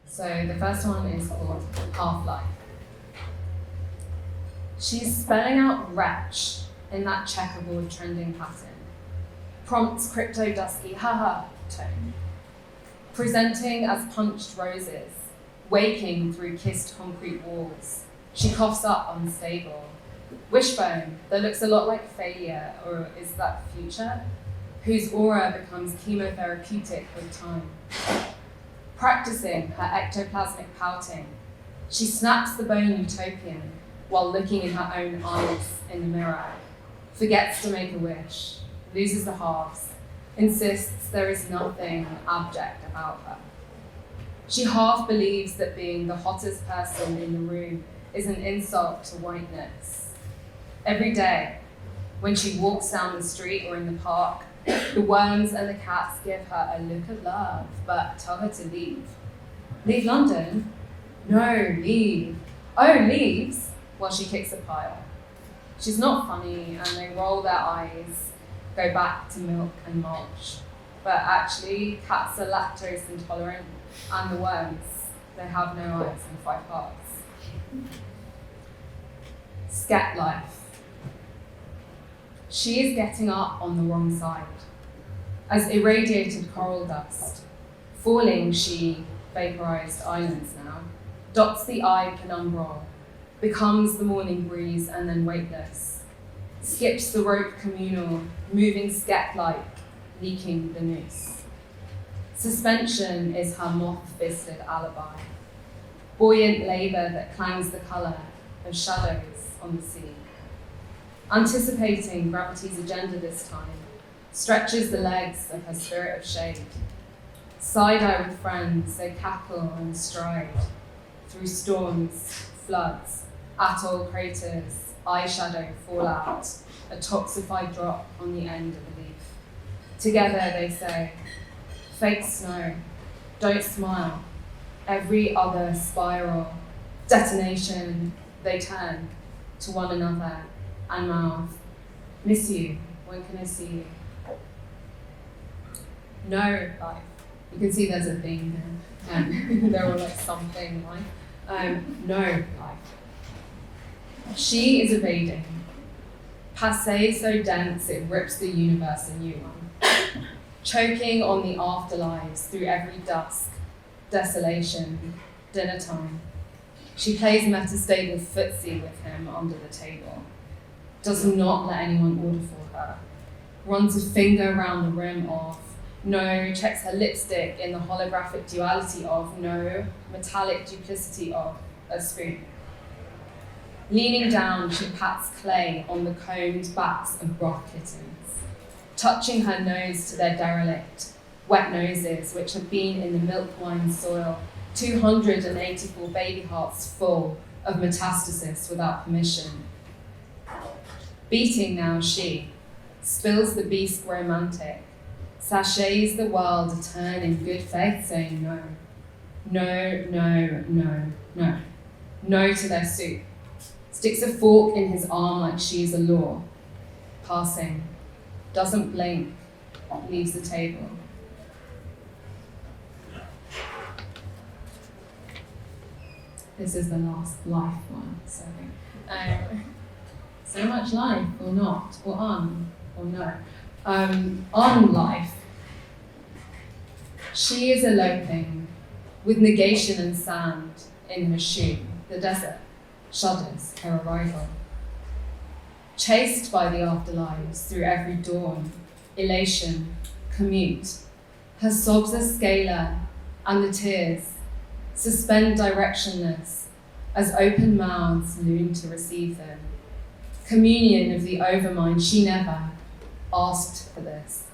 So the first one is called Half-Life. She's spelling out wretch in that checkerboard trending pattern. Prompts crypto dusky haha tone. Presenting as punched roses, waking through kissed concrete walls. She coughs up unstable. Wishbone that looks a lot like failure, or is that future? Whose aura becomes chemotherapeutic with time. Practicing her ectoplasmic pouting, she snaps the bone utopian while looking in her own eyes in the mirror. Forgets to make a wish, loses the halves, insists there is nothing abject about her. She half believes that being the hottest person in the room is an insult to whiteness. Every day, when she walks down the street or in the park, the worms and the cats give her a look of love, but tell her to leave. Leave London? No, leave. Oh, leaves? While she kicks a pile. She's not funny, and they roll their eyes, go back to milk and mulch. But actually, cats are lactose intolerant, and the worms, they have no eyes and 5 parts. Scat life. She is getting up on the wrong side. As irradiated coral dust, falling she, vaporized islands now, dots the eye penumbral, becomes the morning breeze and then weightless, skips the rope communal, moving scat-like, leaking the noose. Suspension is her moth-fisted alibi, buoyant labor that clangs the color of shadows on the sea. Anticipating gravity's agenda this time, stretches the legs of her spirit of shade. Side-eye with friends, they cackle and stride through storms, floods, atoll craters, eyeshadow fallout, a toxified drop on the end of a leaf. Together they say, fake snow, don't smile, every other spiral, detonation, they turn to one another and mouth, miss you, when can I see you? No life. You can see there's a theme there. They're all like something life. No life. She is evading. Passé so dense it rips the universe a new one. Choking on the afterlives through every dusk, desolation, dinner time. She plays metastable footsie with him under the table. Does not let anyone order for her. Runs a finger around the rim of no, checks her lipstick in the holographic duality of no, metallic duplicity of a spoon. Leaning down, she pats clay on the combed backs of broth kittens, touching her nose to their derelict, wet noses which have been in the milk wine soil, 284 baby hearts full of metastasis without permission. Beating now she, spills the beast romantic, sachets the world to turn in good faith, saying no. No, no, no, no. No to their soup. Sticks a fork in his arm like she is a law. Passing. Doesn't blink. Leaves the table. This is the last life one, so so much life or not, or on, or no. On life, she is eloping with negation and sand in her shoe. The desert shudders her arrival. Chased by the afterlives through every dawn, elation, commute. Her sobs are scalar, and the tears suspend directionless as open mouths loom to receive them. Communion of the overmind, she never asked for this.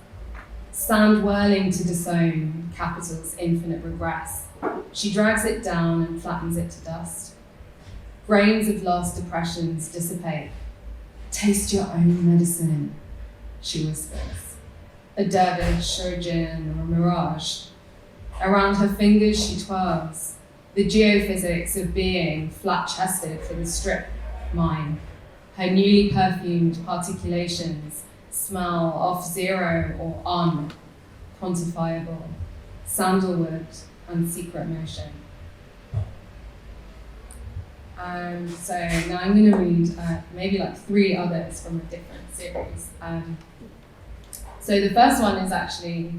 Sand whirling to disown capital's infinite regress. She drags it down and flattens it to dust. Grains of last depressions dissipate. Taste your own medicine, she whispers. A dervish or a jinn or a mirage. Around her fingers she twirls, the geophysics of being flat-chested for the strip mine. Her newly perfumed particulations smell of zero or unquantifiable, sandalwood and secret motion. So now I'm going to read maybe like 3 others from a different series. So the first one is actually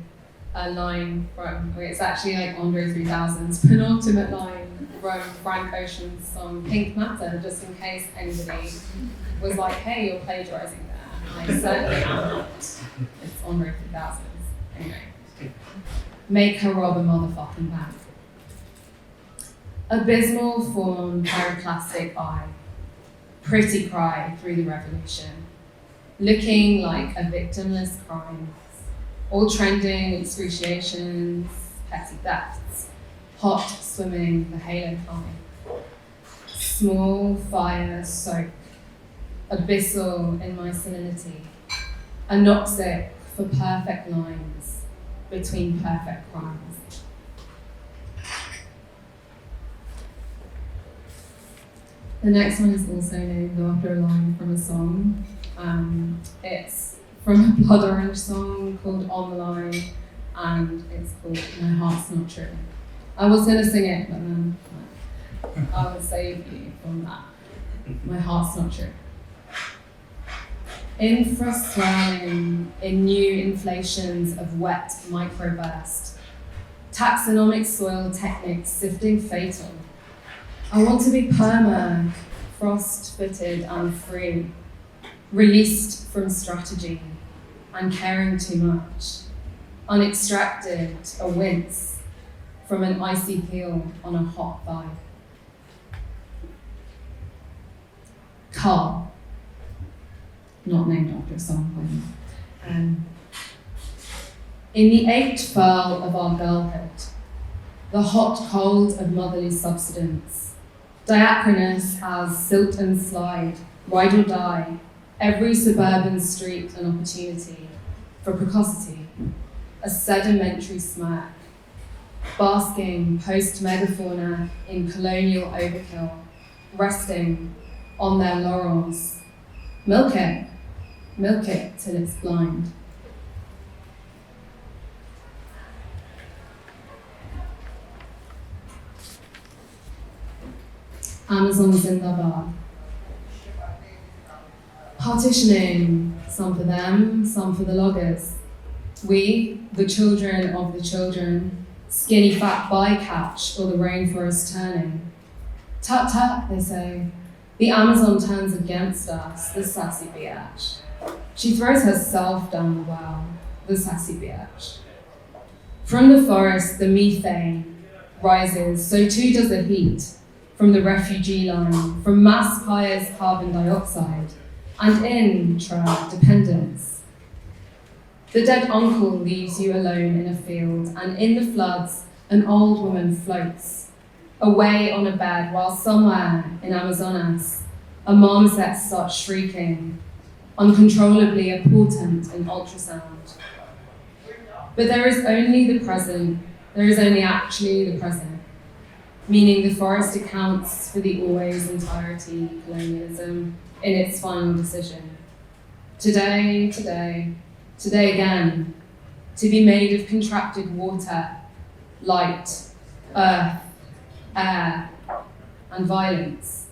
a line from, it's actually like Andre 3000's penultimate line from Frank Ocean's song Pink Matter, just in case anybody was like, hey, you're plagiarizing there. And I certainly am not. It's Andre 3000's. Anyway. Make her rob a motherfucking bank. Abysmal form pyroclastic eye. Pretty cry through the revolution. Looking like a victimless crime. All trending excruciations, petty thefts. Hot swimming the halo climb. Small fire soak. Abyssal in my salinity. Anoxic for perfect lines between perfect crimes. The next one is also named after a line from a song. It's from a Blood Orange song called On the Line, and it's called My Heart's Not True. I was going to sing it, but then I would save you from that. My heart's not true. Infra-swirling in new inflations of wet microburst. Taxonomic soil techniques sifting fatal. I want to be perma, frost-footed and free, released from strategy and caring too much, unextracted, a wince from an icy peel on a hot thigh. Carl, not named after a song by me. In the ached furl of our girlhood, the hot cold of motherly subsidence, diachronous as silt and slide, ride or die, every suburban street an opportunity for precocity, a sedimentary smirk, basking post-megafauna in colonial overkill, resting on their laurels. Milk it till it's blind. Amazon Zindabad. Partitioning, some for them, some for the loggers. We, the children of the children, skinny fat bycatch or the rainforest turning. Tut tut, they say. The Amazon turns against us, the sassy biatch. She throws herself down the well, the sassy biatch. From the forest, the methane rises, so too does the heat from the refugee line, from mass pious carbon dioxide, and intra-dependence. The dead uncle leaves you alone in a field, and in the floods, an old woman floats, away on a bed, while somewhere in Amazonas, a marmoset starts shrieking, uncontrollably a portent in ultrasound. But there is only the present, there is only actually the present, meaning the forest accounts for the always entirety colonialism in its final decision. Today again, to be made of contracted water, light, earth, air, and violence.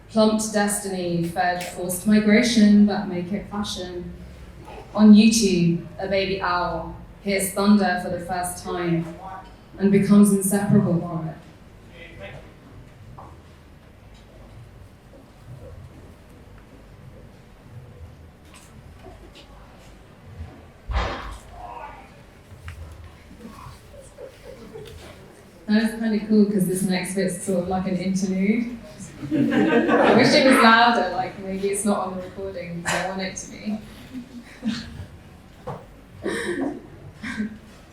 Plumped destiny fed forced migration, but make it fashion. On YouTube, a baby owl hears thunder for the first time and becomes inseparable from it. That was kind of cool because this next bit's sort of like an interlude. I wish it was louder, like maybe it's not on the recording because I want it to be.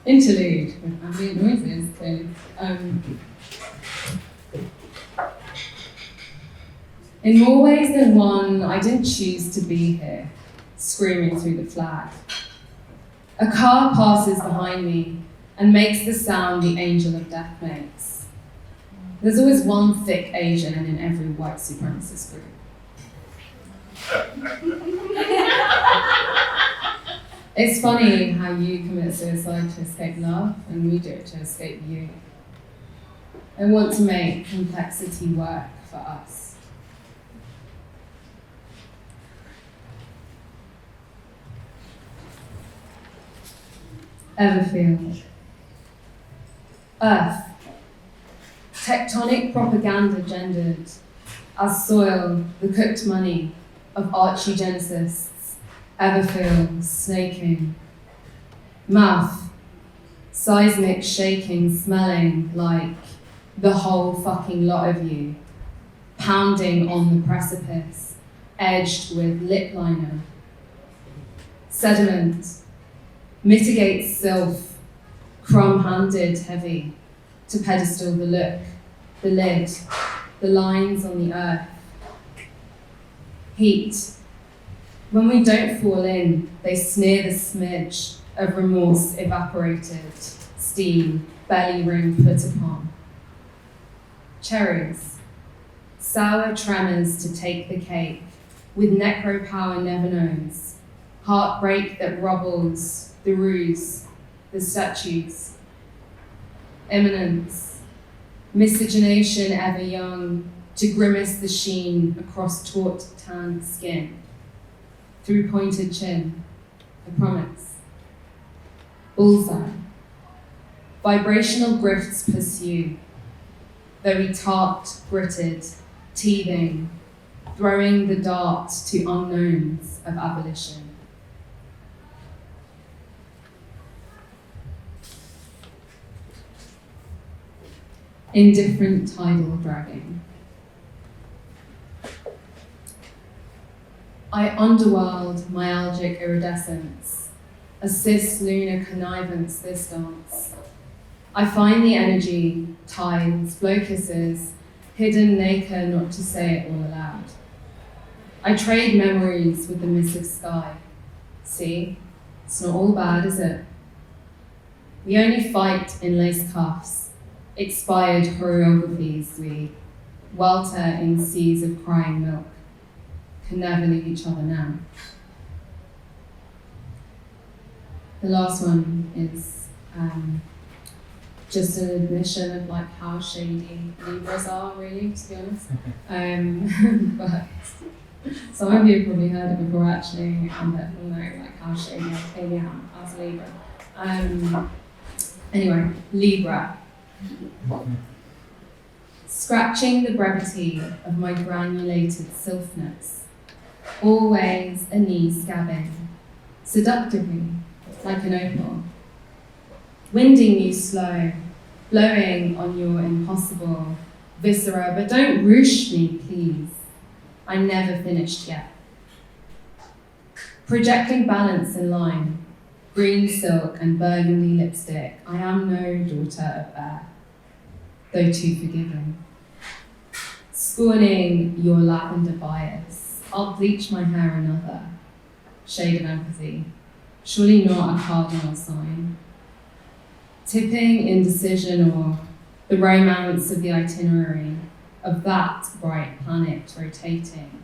Interlude with ambient noises, clearly. In more ways than one, I didn't choose to be here, screaming through the flag. A car passes behind me and makes the sound the angel of death makes. There's always one thick Asian in every white supremacist group. It's funny how you commit suicide to escape love, and we do it to escape you. I want to make complexity work for us. Everfield. Earth. Tectonic propaganda gendered as soil, the cooked money of archegenicists, Everfield snaking. Mouth. Seismic shaking, smelling like the whole fucking lot of you, pounding on the precipice, edged with lip liner. Sediment. Mitigates sylph, crumb-handed heavy, to pedestal the look, the lid, the lines on the earth. Heat. When we don't fall in, they sneer the smidge of remorse evaporated, steam, belly room put upon. Cherries. Sour tremors to take the cake, with necro-power never knows, heartbreak that rubbles the ruse, the statues. Eminence. Miscegenation ever young, to grimace the sheen across taut tanned skin, through pointed chin, I promise. Bullseye. Vibrational grifts pursue, very tart, gritted, teething, throwing the dart to unknowns of abolition. Indifferent tidal dragging. I underworld myalgic iridescence, a cis-lunar connivance this dance. I find the energy, tides, blow kisses, hidden nacre not to say it all aloud. I trade memories with the missive sky. See, it's not all bad, is it? We only fight in lace cuffs, expired choreographies we welter in seas of crying milk, can never leave each other now. The last one is just an admission of like how shady Libras are, really, to be honest. But some of you have probably heard it before actually, and that will know like how shady I clearly am as a Libra. Anyway, Libra. Scratching the brevity of my granulated sylphness, always a knee scabbing, seductively, like an opal, winding you slow, blowing on your impossible viscera, but don't rush me, please. I'm never finished yet. Projecting balance in line, green silk and burgundy lipstick, I am no daughter of air, though too forgiving. Scorning your lavender bias, I'll bleach my hair another shade of empathy, surely not a cardinal sign. Tipping indecision or the romance of the itinerary of that bright planet rotating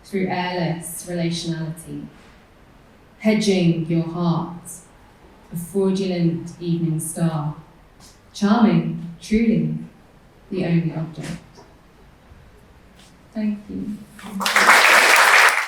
through airless relationality, hedging your heart, a fraudulent evening star, charming, truly, the only object. Thank you.